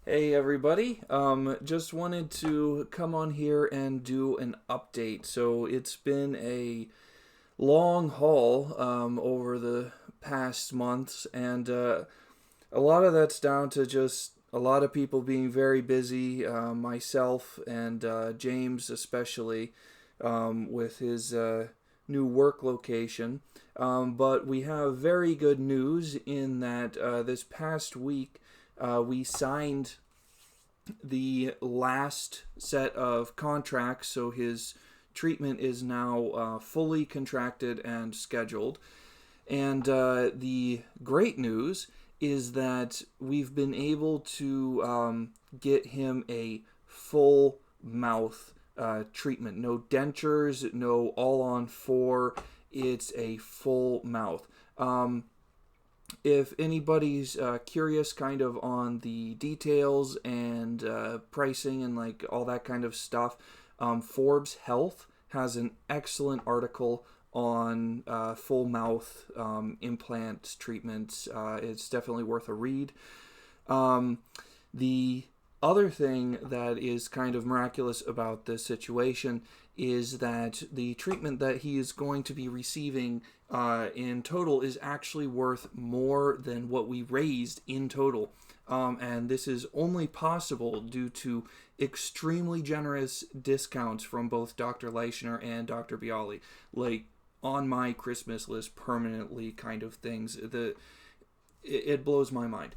Hey everybody, just wanted to come on here and do an update. So it's been a long haul over the past months, and a lot of that's down to just a lot of people being very busy, myself and James especially, with his new work location. But we have very good news in that this past week we signed the last set of contracts, so his treatment is now fully contracted and scheduled. And the great news is that we've been able to get him a full mouth treatment. No dentures, no all on four. It's a full mouth. If anybody's curious kind of on the details and pricing and like all that kind of stuff, Forbes Health has an excellent article on full mouth implant treatments. It's definitely worth a read. The other thing that is kind of miraculous about this situation is that the treatment that he is going to be receiving in total is actually worth more than what we raised in total. And this is only possible due to extremely generous discounts from both Dr. Leichner and Dr. Bialy. Like on my Christmas list permanently kind of things. It blows my mind.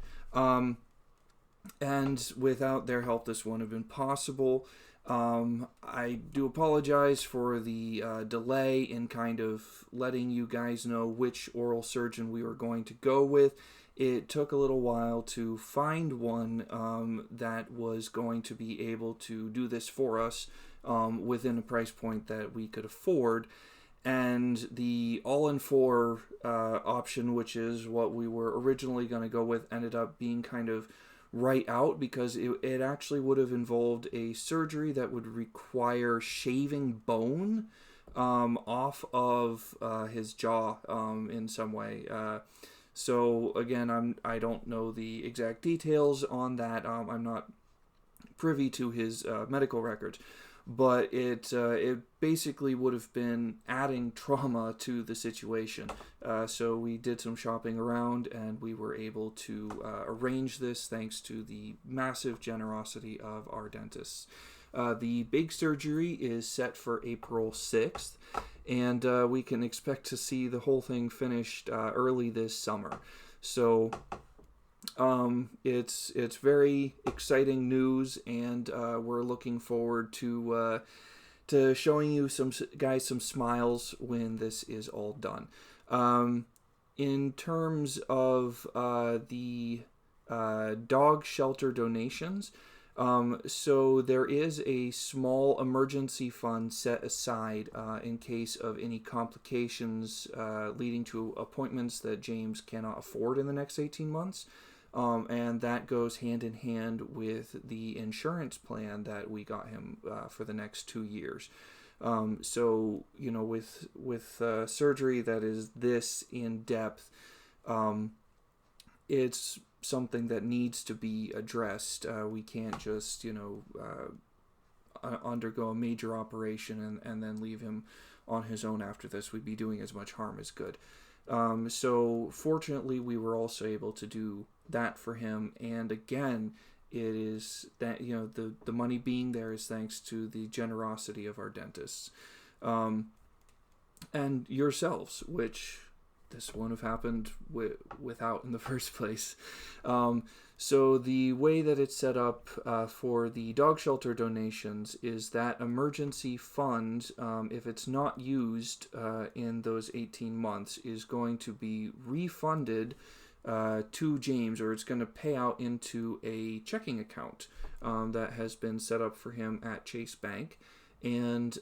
And without their help, this wouldn't have been possible. I do apologize for the delay in kind of letting you guys know which oral surgeon we were going to go with. It took a little while to find one that was going to be able to do this for us within a price point that we could afford. And the all-in-four option, which is what we were originally going to go with, ended up being kind of right out because it actually would have involved a surgery that would require shaving bone off of his jaw in some way. So again, I don't know the exact details on that. I'm not privy to his medical records, but it basically would have been adding trauma to the situation. So we did some shopping around, and we were able to arrange this thanks to the massive generosity of our dentists. The big surgery is set for April 6th, and we can expect to see the whole thing finished early this summer. So it's very exciting news, and we're looking forward to showing you some guys some smiles when this is all done. In terms of the dog shelter donations, so there is a small emergency fund set aside in case of any complications leading to appointments that James cannot afford in the next 18 months. And that goes hand in hand with the insurance plan that we got him for the next 2 years. So you know, with surgery that is this in depth, it's something that needs to be addressed. We can't just undergo a major operation and then leave him on his own after this. We'd be doing as much harm as good. So fortunately, we were also able to do that for him. And again, it is that the money being there is thanks to the generosity of our dentists, and yourselves, which this wouldn't have happened without in the first place. So the way that it's set up for the dog shelter donations is that emergency fund, if it's not used in those 18 months, is going to be refunded to James, or it's going to pay out into a checking account that has been set up for him at Chase Bank. And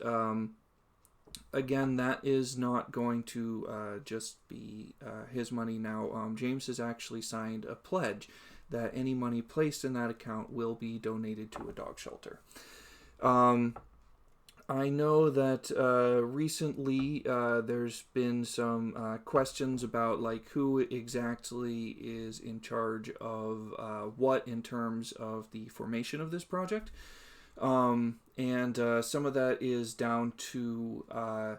again, that is not going to just be his money now. James has actually signed a pledge that any money placed in that account will be donated to a dog shelter. I know that recently there's been some questions about like who exactly is in charge of what in terms of the formation of this project. And some of that is down to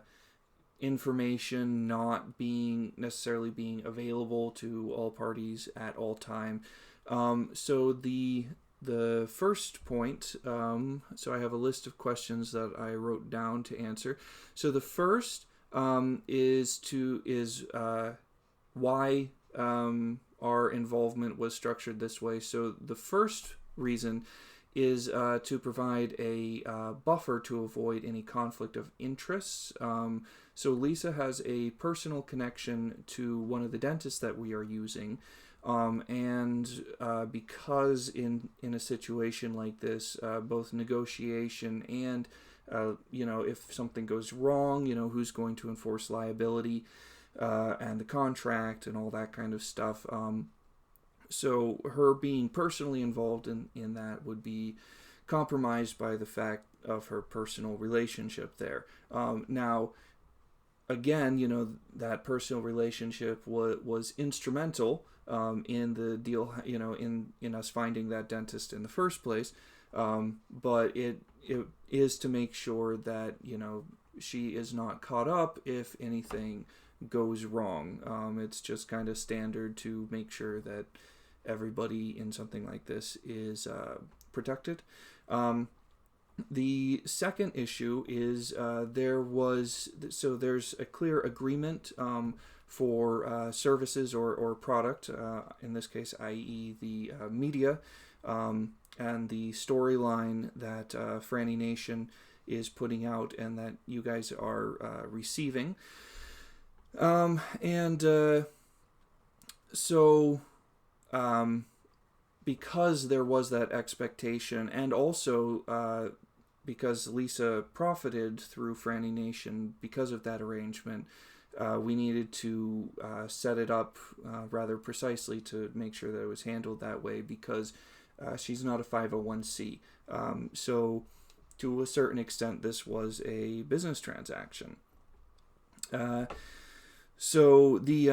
information not being necessarily being available to all parties at all time. So the first point, so I have a list of questions that I wrote down to answer. So the first is why our involvement was structured this way. So the first reason is to provide a buffer to avoid any conflict of interests. So Lisa has a personal connection to one of the dentists that we are using. And because in a situation like this, both negotiation and if something goes wrong, who's going to enforce liability and the contract and all that kind of stuff. So her being personally involved in that would be compromised by the fact of her personal relationship there. Now, again, that personal relationship was instrumental in the deal, in us finding that dentist in the first place. But it is to make sure that, she is not caught up if anything goes wrong. It's just kind of standard to make sure that everybody in something like this is protected. The second issue is there's a clear agreement for services or product, in this case, i.e. the media, and the storyline that Franny Nation is putting out and that you guys are receiving. Because there was that expectation, and also because Lisa profited through Franny Nation because of that arrangement, we needed to set it up rather precisely to make sure that it was handled that way, because she's not a 501c. So to a certain extent, this was a business transaction. So the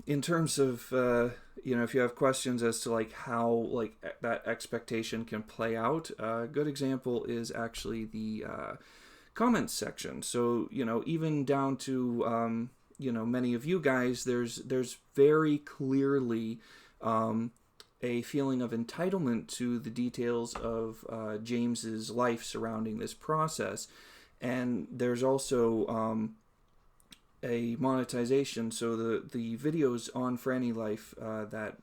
in terms of if you have questions as to like how like that expectation can play out, a good example is actually the comments section. So even down to many of you guys, there's very clearly a feeling of entitlement to the details of James's life surrounding this process, and there's also a monetization. So the videos on Franny Life that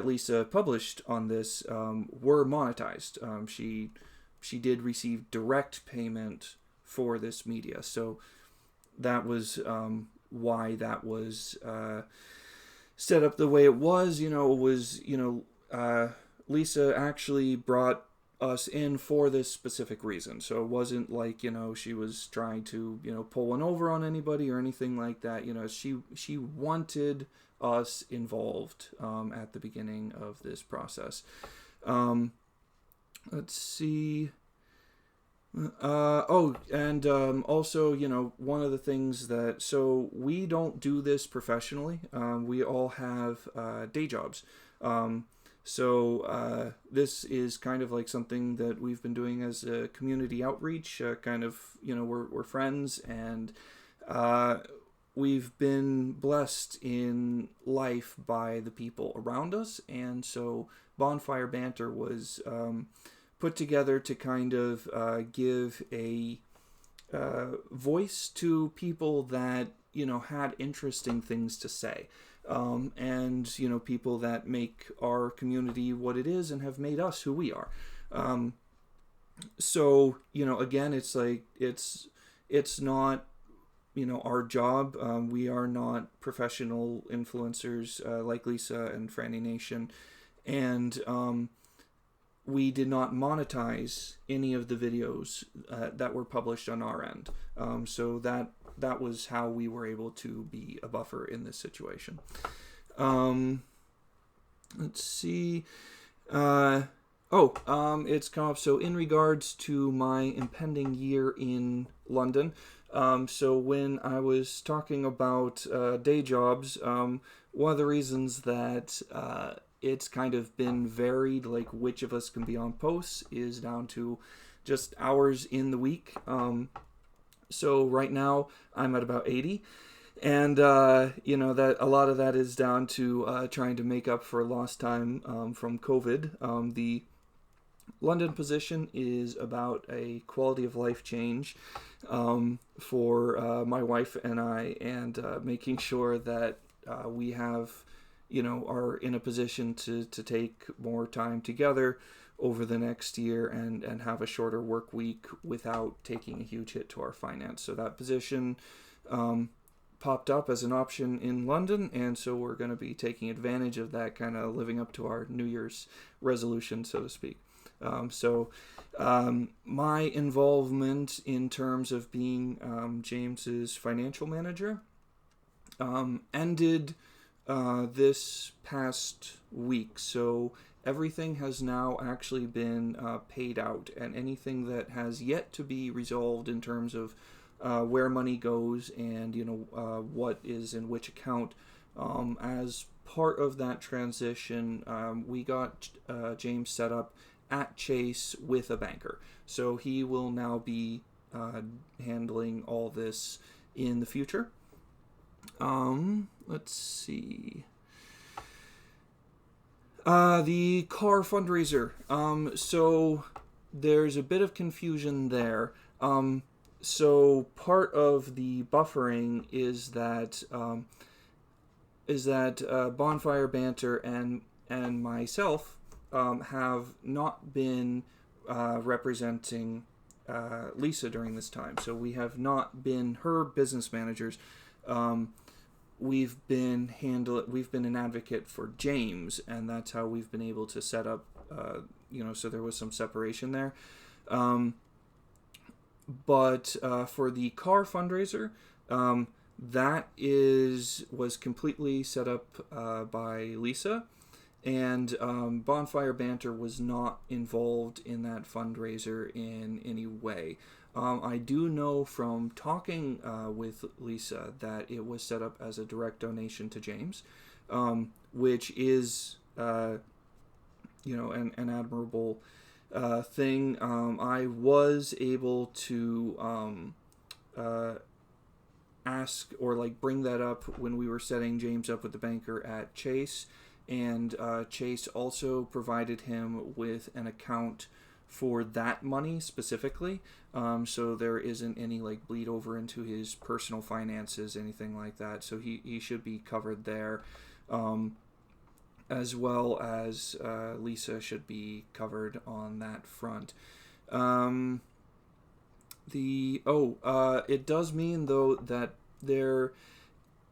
Lisa published on this were monetized. She did receive direct payment for this media. So that was why that was set up the way it was. Lisa actually brought us in for this specific reason. So it wasn't like, she was trying to, pull one over on anybody or anything like that. She wanted us involved at the beginning of this process. Let's see. Also, one of the things so we don't do this professionally. We all have day jobs. So this is kind of like something that we've been doing as a community outreach, we're friends, and we've been blessed in life by the people around us. And so Bonfire Banter was put together to kind of give a voice to people that, had interesting things to say. And people that make our community what it is and have made us who we are. So again, it's like it's not our job. We are not professional influencers like Lisa and Franny Nation, and we did not monetize any of the videos that were published on our end. So that was how we were able to be a buffer in this situation. Let's see. It's come up. So, in regards to my impending year in London, so when I was talking about day jobs, one of the reasons that it's kind of been varied, like which of us can be on posts, is down to just hours in the week. So, right now, I'm at about 80. And that a lot of that is down to trying to make up for lost time from COVID. The London position is about a quality of life change for my wife and I, and making sure that we have, are in a position to take more time together over the next year and have a shorter work week without taking a huge hit to our finance. So that position popped up as an option in London, and so we're going to be taking advantage of that, kind of living up to our New Year's resolution, so to speak. My involvement in terms of being James's financial manager ended this past week. So everything has now actually been paid out, and anything that has yet to be resolved in terms of where money goes and what is in which account. As part of that transition, we got James set up at Chase with a banker, so he will now be handling all this in the future. Let's see. The car fundraiser. So there's a bit of confusion there. So part of the buffering is that Bonfire Banter and myself have not been representing Lisa during this time. So we have not been her business managers. We've been an advocate for James, and that's how we've been able to set up. So there was some separation there. But for the car fundraiser, that was completely set up by Lisa, and Bonfire Banter was not involved in that fundraiser in any way. I do know from talking with Lisa that it was set up as a direct donation to James, which is an admirable thing. I was able to ask or bring that up when we were setting James up with the banker at Chase, and Chase also provided him with an account for that money specifically, so there isn't any bleed over into his personal finances, anything like that. So he should be covered there, as well as Lisa should be covered on that front. It does mean though that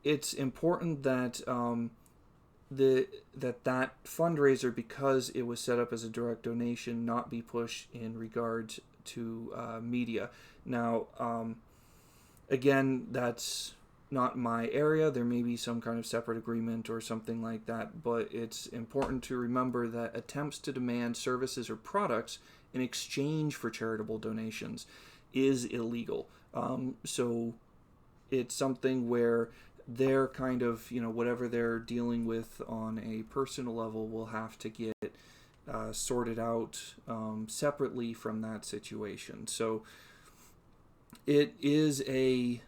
it's important that that fundraiser, because it was set up as a direct donation, not be pushed in regards to media. Now, again, that's not my area. There may be some kind of separate agreement or something like that, but it's important to remember that attempts to demand services or products in exchange for charitable donations is illegal. So it's something where they're kind of, whatever they're dealing with on a personal level will have to get sorted out separately from that situation. So it is a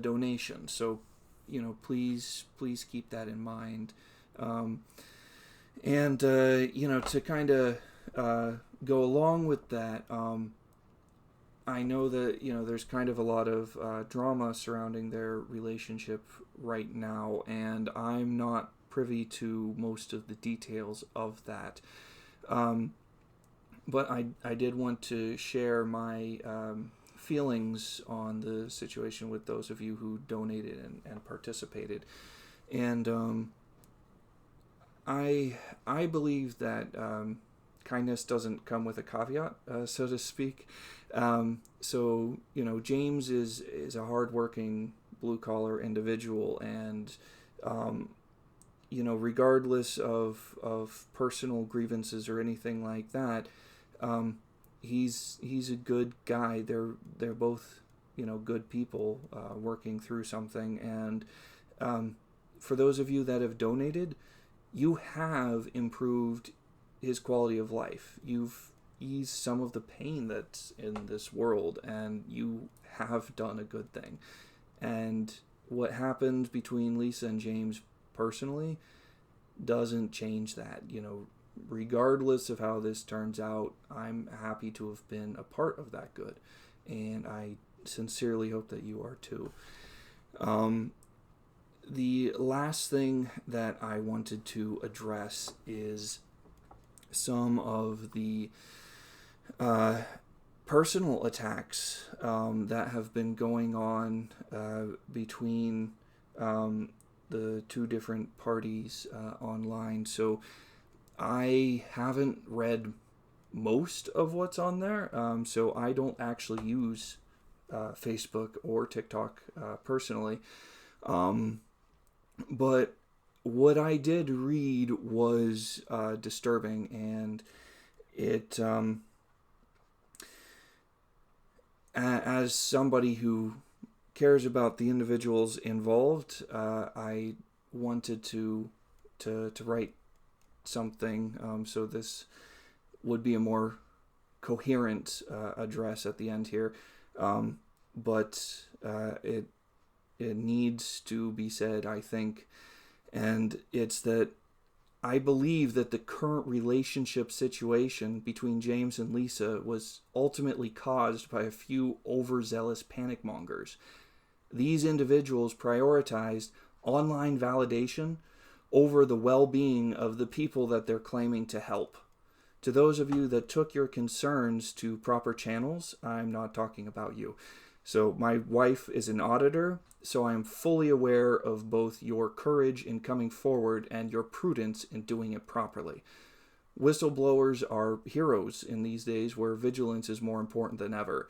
donation. So please keep that in mind. To kind of go along with that, I know that there's kind of a lot of drama surrounding their relationship right now, and I'm not privy to most of the details of that. But I did want to share my feelings on the situation with those of you who donated and participated, and I believe that kindness doesn't come with a caveat, so to speak. So James is a hardworking blue collar individual, and regardless of personal grievances or anything like that, he's a good guy. They're both good people working through something. And for those of you that have donated, you have improved his quality of life. You've eased some of the pain that's in this world, and you have done a good thing. And what happened between Lisa and James personally doesn't change that. Regardless of how this turns out, I'm happy to have been a part of that good, and I sincerely hope that you are too. The last thing that I wanted to address is some of the personal attacks that have been going on between the two different parties online. So I haven't read most of what's on there, so I don't actually use Facebook or TikTok personally. But what I did read was disturbing, and it, as somebody who cares about the individuals involved, I wanted to write something, so this would be a more coherent address at the end here, but it needs to be said, I think, and it's that I believe that the current relationship situation between James and Lisa was ultimately caused by a few overzealous panic mongers. These individuals prioritized online validation over the well-being of the people that they're claiming to help. To those of you that took your concerns to proper channels, I'm not talking about you. So my wife is an auditor, so I am fully aware of both your courage in coming forward and your prudence in doing it properly. Whistleblowers are heroes in these days where vigilance is more important than ever.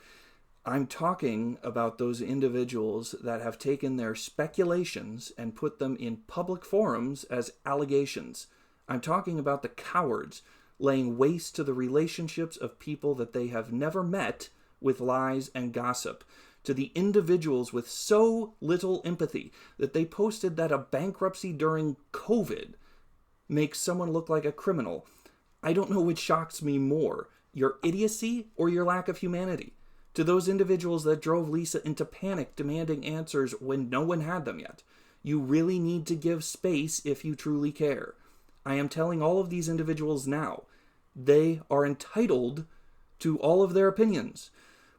I'm talking about those individuals that have taken their speculations and put them in public forums as allegations. I'm talking about the cowards laying waste to the relationships of people that they have never met with lies and gossip. To the individuals with so little empathy that they posted that a bankruptcy during COVID makes someone look like a criminal. I don't know which shocks me more, your idiocy or your lack of humanity. To those individuals that drove Lisa into panic demanding answers when no one had them yet. You really need to give space if you truly care. I am telling all of these individuals now, they are entitled to all of their opinions.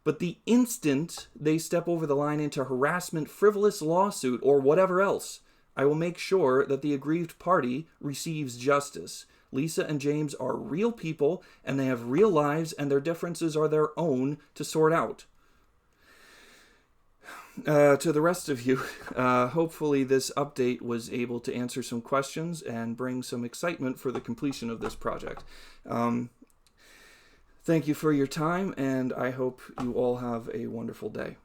But the instant they step over the line into harassment, frivolous lawsuit, or whatever else, I will make sure that the aggrieved party receives justice. Lisa and James are real people, and they have real lives, and their differences are their own to sort out. To the rest of you, hopefully this update was able to answer some questions and bring some excitement for the completion of this project. Thank you for your time, and I hope you all have a wonderful day.